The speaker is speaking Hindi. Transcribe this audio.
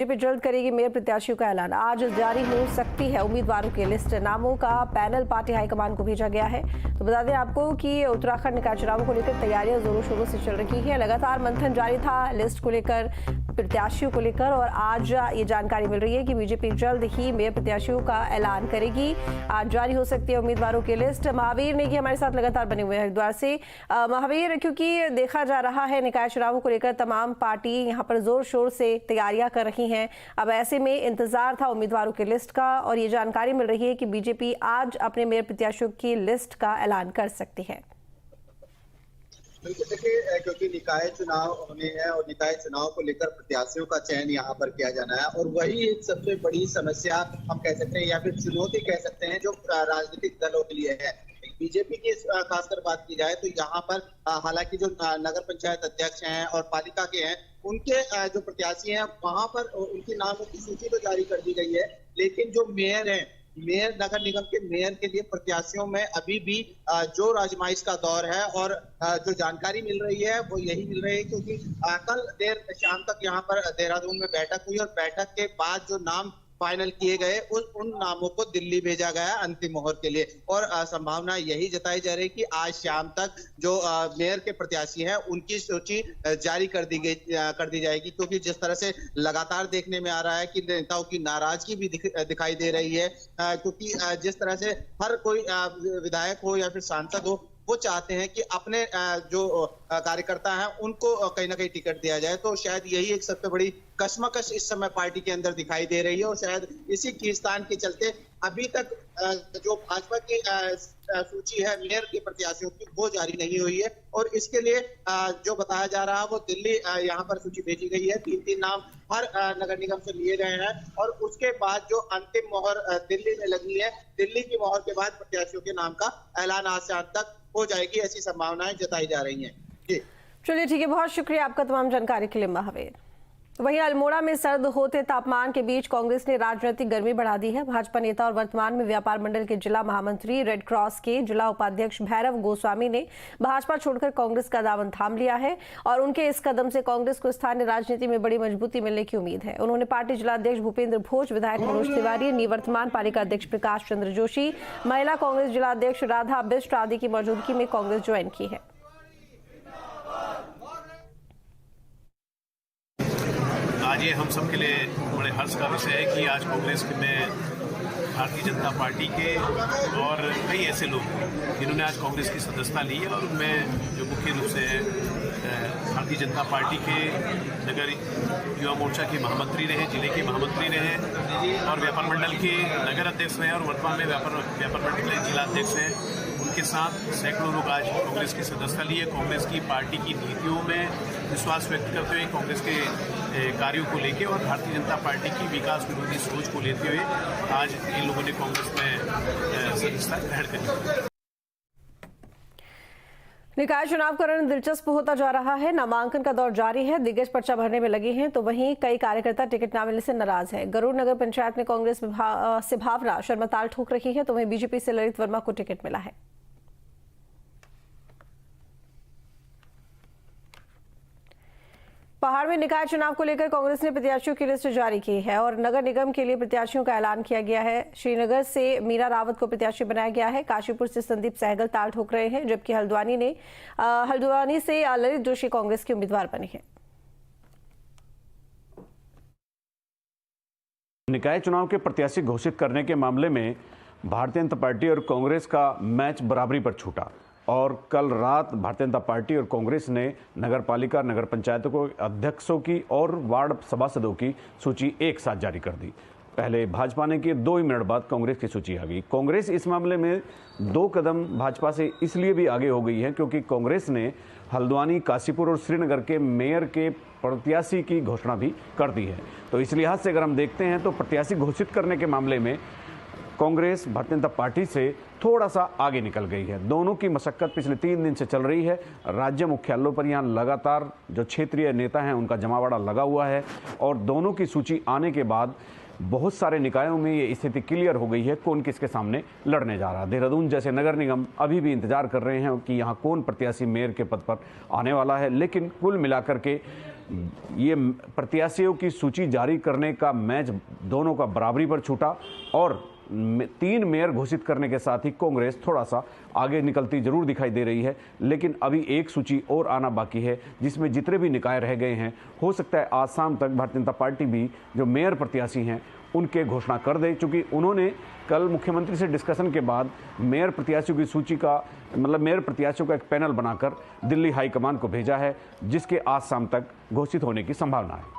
बीजेपी जल्द करेगी मेयर प्रत्याशियों का ऐलान। आज जारी हो सकती है उम्मीदवारों की लिस्ट। नामों का पैनल पार्टी हाईकमान को भेजा गया है। तो बता दें आपको कि उत्तराखंड निकाय चुनावों को लेकर तैयारियां जोरों शोरों से चल रही है। लगातार मंथन जारी था लिस्ट को लेकर, प्रत्याशियों को लेकर, और आज ये जानकारी मिल रही है कि बीजेपी जल्द ही मेयर प्रत्याशियों का ऐलान करेगी। आज जारी हो सकती है उम्मीदवारों की लिस्ट। महावीर नेगी हमारे साथ लगातार बने हुए हैं हरिद्वार से। महावीर, क्योंकि देखा जा रहा है निकाय चुनावों को लेकर तमाम पार्टी यहाँ पर जोर शोर से तैयारियां कर रही हैं। अब ऐसे में इंतजार था उम्मीदवारों की लिस्ट का, और ये जानकारी मिल रही है कि बीजेपी आज अपने मेयर प्रत्याशियों की लिस्ट का ऐलान कर सकती है। बिल्कुल, देखिए, क्योंकि निकाय चुनाव होने हैं और निकाय चुनाव को लेकर प्रत्याशियों का चयन यहाँ पर किया जाना है, और वही एक सबसे बड़ी समस्या हम कह सकते हैं या फिर चुनौती कह सकते हैं जो राजनीतिक दलों के लिए है। बीजेपी की खासकर बात की जाए तो यहाँ पर हालांकि जो नगर पंचायत अध्यक्ष हैं और पालिका के हैं, उनके जो प्रत्याशी हैं वहां पर उनकी नामों की सूची तो जारी कर दी गई है, लेकिन जो मेयर हैं, मेयर नगर निगम के मेयर के लिए प्रत्याशियों में अभी भी जो आजमाइश का दौर है, और जो जानकारी मिल रही है वो यही मिल रही है क्योंकि कल देर शाम तक यहाँ पर देहरादून में बैठक हुई, और बैठक के बाद जो नाम फाइनल किए गए उन नामों को दिल्ली भेजा गया अंतिम मोहर के लिए, और संभावना यही जताई जा रही है कि आज शाम तक जो मेयर के प्रत्याशी हैं उनकी सूची जारी कर दी जाएगी, क्योंकि जिस तरह से लगातार देखने में आ रहा है कि नेताओं की नाराजगी भी दिखाई दे रही है, क्योंकि जिस तरह से हर कोई विधायक हो या फिर सांसद हो, वो चाहते हैं कि अपने जो कार्यकर्ता हैं उनको कहीं ना कहीं टिकट दिया जाए। तो शायद यही एक सबसे बड़ी कश्मकश इस समय पार्टी के अंदर दिखाई दे रही है, और शायद इसी खींचतान के चलते अभी तक जो भाजपा की सूची है मेयर के प्रत्याशियों की वो जारी नहीं हुई है, और इसके लिए जो बताया जा रहा है वो दिल्ली यहाँ पर सूची भेजी गई है। 3-3 नाम हर नगर निगम से लिए गए हैं, और उसके बाद जो अंतिम मोहर दिल्ली में लगी है, दिल्ली की मोहर के बाद प्रत्याशियों के नाम का ऐलान आज शाम तक हो जाएगी, ऐसी संभावनाएं जताई जा रही हैं। जी चलिए, ठीक है, बहुत शुक्रिया आपका तमाम जानकारी के लिए महावीर। वहीं अल्मोड़ा में सर्द होते तापमान के बीच कांग्रेस ने राजनीतिक गर्मी बढ़ा दी है। भाजपा नेता और वर्तमान में व्यापार मंडल के जिला महामंत्री, रेड क्रॉस के जिला उपाध्यक्ष भैरव गोस्वामी ने भाजपा छोड़कर कांग्रेस का दामन थाम लिया है, और उनके इस कदम से कांग्रेस को स्थानीय राजनीति में बड़ी मजबूती मिलने की उम्मीद है। उन्होंने पार्टी जिलाध्यक्ष भूपेंद्र भोज, विधायक मनोज तिवारी, निवर्तमान पालिका अध्यक्ष प्रकाश चंद्र जोशी, महिला कांग्रेस जिलाध्यक्ष राधा बिष्ट आदि की मौजूदगी में कांग्रेस ज्वाइन की है। आज ये हम सब के लिए बड़े हर्ष का विषय है कि आज कांग्रेस में भारतीय जनता पार्टी के और कई ऐसे लोग जिन्होंने आज कांग्रेस की सदस्यता ली है, और उनमें जो मुख्य रूप से भारतीय जनता पार्टी के नगर युवा मोर्चा के महामंत्री रहे, जिले के महामंत्री रहे, और व्यापार मंडल के नगर अध्यक्ष रहे, और वर्तमान में व्यापार मंडल के जिला अध्यक्ष हैं। उनके साथ सैकड़ों लोग आज कांग्रेस की सदस्यता लिए। कांग्रेस की पार्टी की नीतियों में विश्वास व्यक्त करते हुए, कांग्रेस के कार्यों को लेकर और भारतीय जनता पार्टी की विकास विरोधी सोच को लेते हुए आज इन लोगों ने कांग्रेस में सदस्यता ग्रहण करी। निकाय चुनाव का रण दिलचस्प होता जा रहा है। नामांकन का दौर जारी है, दिग्गज पर्चा भरने में लगे हैं, तो वहीं कई कार्यकर्ता टिकट न मिलने से नाराज है। गरुड़ नगर पंचायत में कांग्रेस से भावना शर्मा ताल ठोक रही है, तो वहीं बीजेपी से ललित वर्मा को टिकट मिला है। पहाड़ में निकाय चुनाव को लेकर कांग्रेस ने प्रत्याशियों की लिस्ट जारी की है, और नगर निगम के लिए प्रत्याशियों का ऐलान किया गया है। श्रीनगर से मीरा रावत को प्रत्याशी बनाया गया है। काशीपुर से संदीप सहगल ताल ठोक रहे हैं, जबकि हल्द्वानी से ललित जोशी कांग्रेस के उम्मीदवार बने हैं। निकाय चुनाव के प्रत्याशी घोषित करने के मामले में भारतीय जनता पार्टी और कांग्रेस का मैच बराबरी पर छूटा, और कल रात भारतीय जनता पार्टी और कांग्रेस ने नगर पालिका, नगर पंचायतों को अध्यक्षों की और वार्ड सभासदों की सूची एक साथ जारी कर दी। पहले भाजपा ने की, 2 ही मिनट बाद कांग्रेस की सूची आ गई। कांग्रेस इस मामले में 2 कदम भाजपा से इसलिए भी आगे हो गई है क्योंकि कांग्रेस ने हल्द्वानी, काशीपुर और श्रीनगर के मेयर के प्रत्याशी की घोषणा भी कर दी है। तो इस लिहाज से अगर हम देखते हैं तो प्रत्याशी घोषित करने के मामले में कांग्रेस भारतीय जनता पार्टी से थोड़ा सा आगे निकल गई है। दोनों की मशक्कत पिछले 3 दिन से चल रही है। राज्य मुख्यालयों पर यहाँ लगातार जो क्षेत्रीय नेता हैं उनका जमावड़ा लगा हुआ है, और दोनों की सूची आने के बाद बहुत सारे निकायों में ये स्थिति क्लियर हो गई है कौन किसके सामने लड़ने जा रहा है। देहरादून जैसे नगर निगम अभी भी इंतजार कर रहे हैं कि यहाँ कौन प्रत्याशी मेयर के पद पर आने वाला है, लेकिन कुल मिलाकर के ये प्रत्याशियों की सूची जारी करने का मैच दोनों का बराबरी पर छूटा और 3 मेयर घोषित करने के साथ ही कांग्रेस थोड़ा सा आगे निकलती जरूर दिखाई दे रही है। लेकिन अभी एक सूची और आना बाकी है जिसमें जितने भी निकाय रह गए हैं, हो सकता है आज शाम तक भारतीय जनता पार्टी भी जो मेयर प्रत्याशी हैं उनके घोषणा कर दे, क्योंकि उन्होंने कल मुख्यमंत्री से डिस्कशन के बाद मेयर प्रत्याशियों की सूची का मेयर प्रत्याशियों का एक पैनल बनाकर दिल्ली हाईकमान को भेजा है, जिसके आज शाम तक घोषित होने की संभावना है।